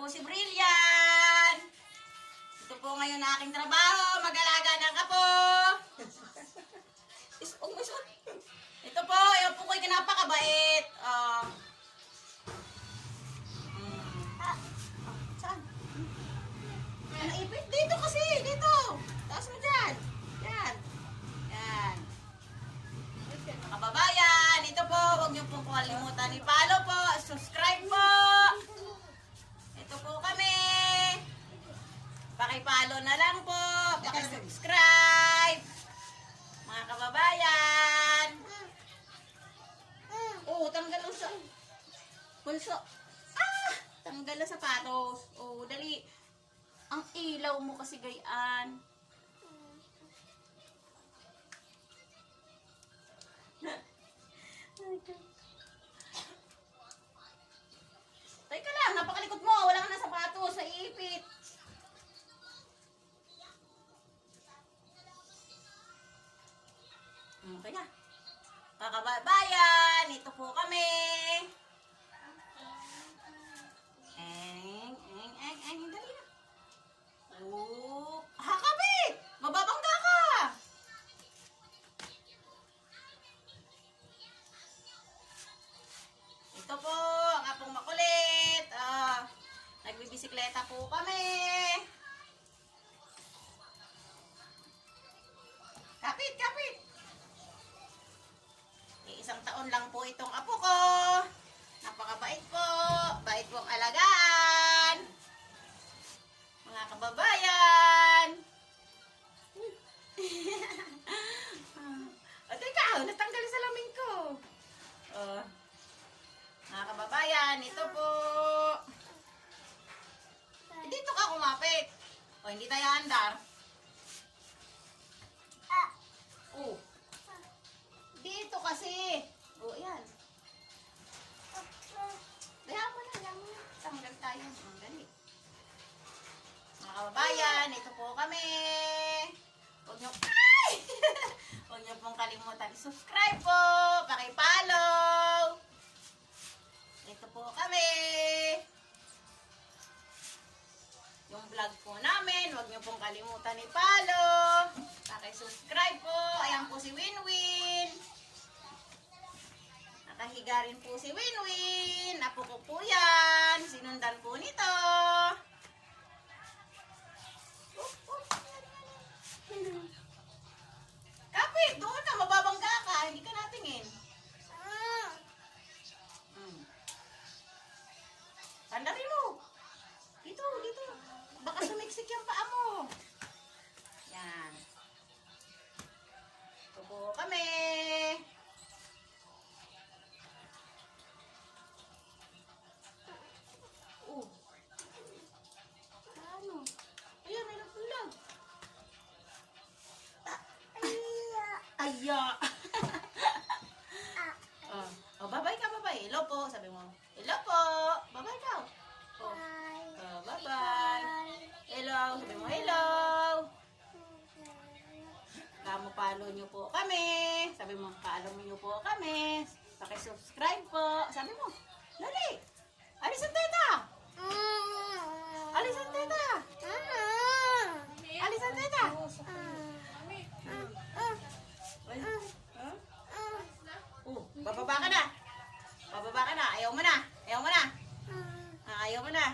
si Brillian. Ito po ngayon na aking trabaho, mag-alaga ng apo. Ito po, yung po ko'y napakabait. Saan? Ano ipit? Dito kasi, dito. Taas mo dyan. Yan. Yan. Mga kababayan, ito po, huwag niyo pong kalimutan i-follow po, subscribe po. Ito po kami. Paki-follow na lang po, paki-subscribe. Mga kababayan. Oh, tanggal ang sa pulso. Tanggal ang sapatos. Oh, dali. Ang ilaw mo kasi gayaan. Teka lang, napakalikot mo. Wala ka na sapatos sa ipit. Okay na. Kakababayan, ito po kami. Dali na. Oh, hakapit! Mababangga ka! Ito po, ang apong makulit. Nagbibisikleta po kami. Kapit, kapit! Isang taon lang po itong apo ko. Napakabait po. Bait pong alagaan. Mga kababayan. Teka, natanggal sa salamin ko. Mga kababayan, ito po. Dito ka kumapit. Hindi tayo andar. Dito kasi. Yan. Kaya mo na. Tanggal tayo. Ang dali. Mga kababayan, ito po kami. Huwag niyo, huwag niyo pong kalimutan subscribe po. Paki-follow. Ito po kami. Yung vlog po namin, huwag niyo pong kalimutan i-follow. Paki-subscribe po. Ayan po si Winwin. Nakahiga rin po si Winwin. Apo ko po yan. Sinundan po nito. Kapit, doon ka. Mababangga ka. Hindi ka natingin. Tandarin mo. Dito, dito. Baka sumiksik yung paa mo. Yan. Ito po kami. Ano? Ayan, may napulag. Aya. Bye-bye ka, bye-bye. Hello po, sabi mo. Hello po. Bye-bye daw. Bye-bye. Hello, sabi mo hello. Follow nyo po kami. Sabi mo, follow nyo po kami. Paki-subscribe po. Sabi mo, dali. Alis ang teta. Alis ang teta. Alis ang teta. Bababa ka na. Bababa ka na. Ayaw mo na. Ayaw mo na. Ayaw mo na.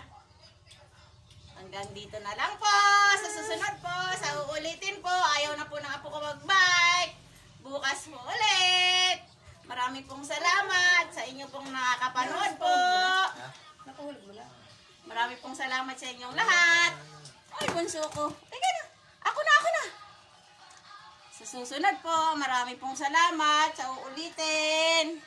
Hanggang dito na lang po. Sa susunod po, sa uulitin po. Ayaw na po ng apo ko mag-bike. Bukas po ulit. Marami pong salamat sa inyo pong nakakapanood po. Marami pong salamat sa inyong lahat. Ay, bunso ko. Teka na. Ako na, ako na. Sa susunod po, marami pong salamat sa uulitin.